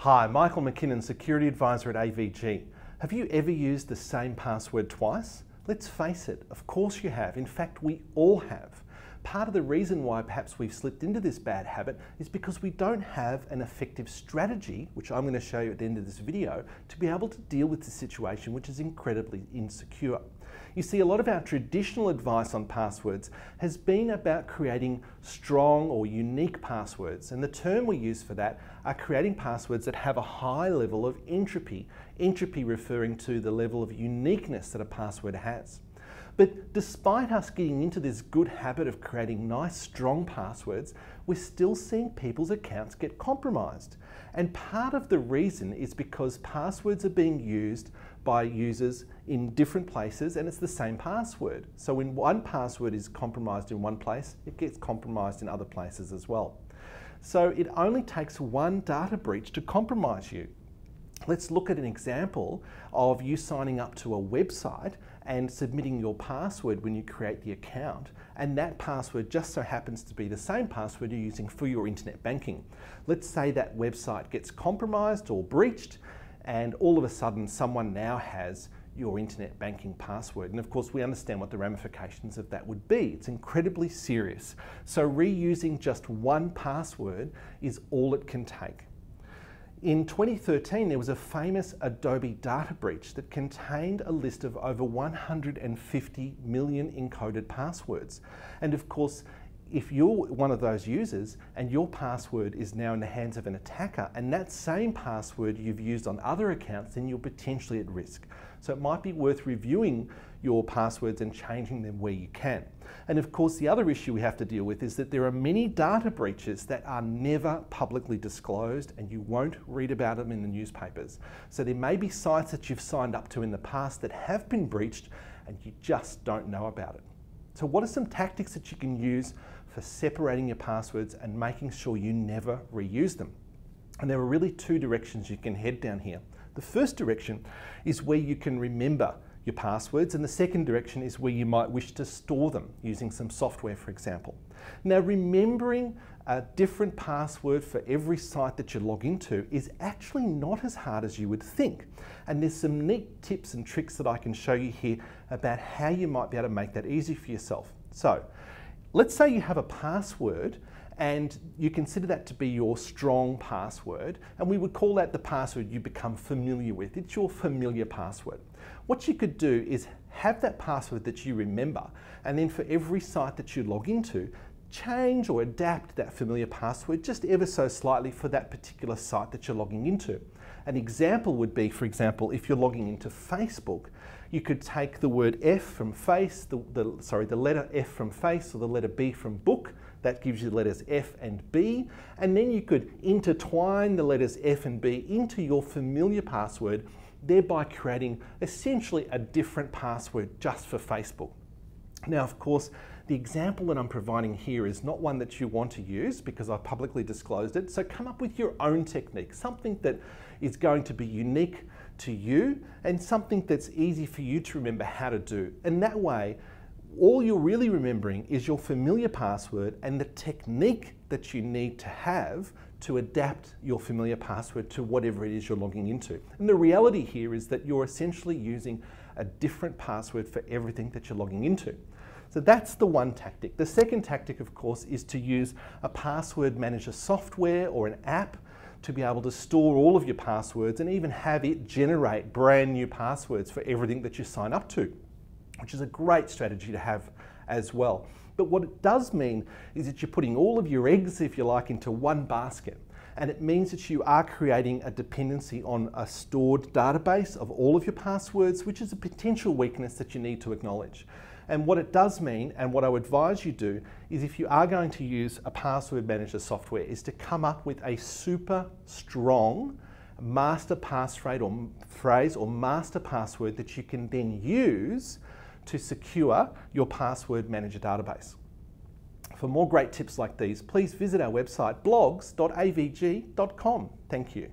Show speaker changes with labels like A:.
A: Hi, Michael McKinnon, Security Advisor at AVG. Have you ever used the same password twice? Let's face it, of course you have. In fact, we all have. Part of the reason why perhaps we've slipped into this bad habit is because we don't have an effective strategy, which I'm going to show you at the end of this video, to be able to deal with the situation, which is incredibly insecure. You see, a lot of our traditional advice on passwords has been about creating strong or unique passwords, and the term we use for that are creating passwords that have a high level of entropy, entropy referring to the level of uniqueness that a password has. But despite us getting into this good habit of creating nice, strong passwords, we're still seeing people's accounts get compromised. And part of the reason is because passwords are being used by users in different places and it's the same password. So when one password is compromised in one place, it gets compromised in other places as well. So it only takes one data breach to compromise you. Let's look at an example of you signing up to a website and submitting your password when you create the account, and that password just so happens to be the same password you're using for your internet banking. Let's say that website gets compromised or breached, and all of a sudden someone now has your internet banking password. And of course we understand what the ramifications of that would be. It's incredibly serious. So reusing just one password is all it can take. In 2013, there was a famous Adobe data breach that contained a list of over 150 million encoded passwords. And of course, if you're one of those users and your password is now in the hands of an attacker and that same password you've used on other accounts, then you're potentially at risk. So it might be worth reviewing your passwords and changing them where you can. And of course, the other issue we have to deal with is that there are many data breaches that are never publicly disclosed and you won't read about them in the newspapers. So there may be sites that you've signed up to in the past that have been breached and you just don't know about it. So what are some tactics that you can use for separating your passwords and making sure you never reuse them? And there are really two directions you can head down here. The first direction is where you can remember your passwords, and the second direction is where you might wish to store them using some software, for example. Now, remembering a different password for every site that you log into is actually not as hard as you would think. And there's some neat tips and tricks that I can show you here about how you might be able to make that easy for yourself. So, let's say you have a password and you consider that to be your strong password, and we would call that the password you become familiar with. It's your familiar password. What you could do is have that password that you remember, and then for every site that you log into, change or adapt that familiar password just ever so slightly for that particular site that you're logging into. An example would be, for example, if you're logging into Facebook, you could take the word F from face, the letter F from face, or the letter B from book. That gives you the letters F and B, and then you could intertwine the letters F and B into your familiar password, thereby creating essentially a different password just for Facebook. Now, of course, the example that I'm providing here is not one that you want to use because I've publicly disclosed it, so come up with your own technique, something that is going to be unique to you and something that's easy for you to remember how to do. And that way, all you're really remembering is your familiar password and the technique that you need to have to adapt your familiar password to whatever it is you're logging into. And the reality here is that you're essentially using a different password for everything that you're logging into. So that's the one tactic. The second tactic, of course, is to use a password manager software or an app to be able to store all of your passwords and even have it generate brand new passwords for everything that you sign up to, which is a great strategy to have as well. But what it does mean is that you're putting all of your eggs, if you like, into one basket. And it means that you are creating a dependency on a stored database of all of your passwords, which is a potential weakness that you need to acknowledge. And what it does mean, and what I would advise you do, is if you are going to use a password manager software, is to come up with a super strong master passphrase or master password that you can then use to secure your password manager database. For more great tips like these, please visit our website blogs.avg.com. Thank you.